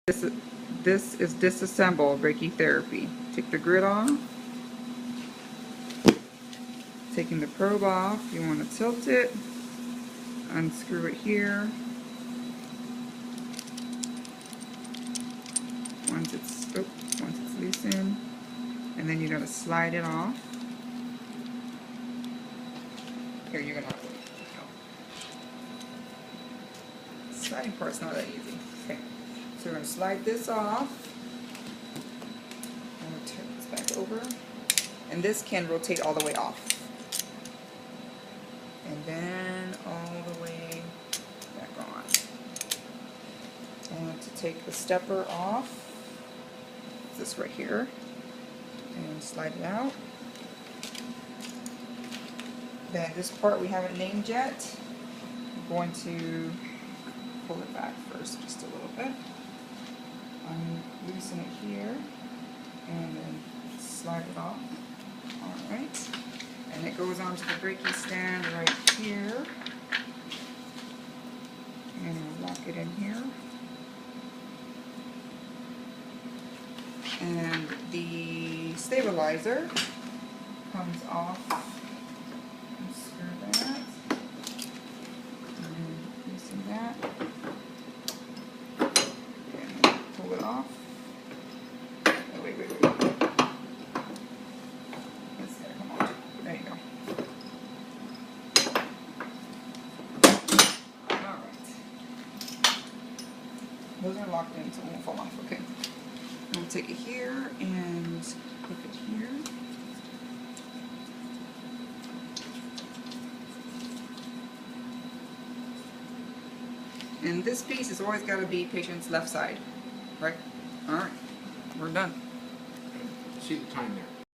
This is disassemble brachytherapy. Take the grid off. Taking the probe off, you want to tilt it, unscrew it here. Once it's loosened, and then you're going to slide it off. Here, you're going to have to sliding part's not that easy. Okay, so we're going to slide this off. I'm going to turn this back over. And this can rotate all the way off. And then all the way back on. And to take the stepper off, this right here, and slide it out. Then this part we haven't named yet. I'm going to pull it back first just a little bit. Loosen it here, and then slide it off. Alright. And it goes onto the brachy stand right here. And we'll lock it in here. And the stabilizer comes off. Unscrew that. And loosen that. And pull it off. Oh, wait. It's there, come on. There you go. Alright. Those are locked in so it won't fall off, okay. We'll take it here and hook it here. And this piece has always got to be patient's left side, right? Alright, we're done. See the time there.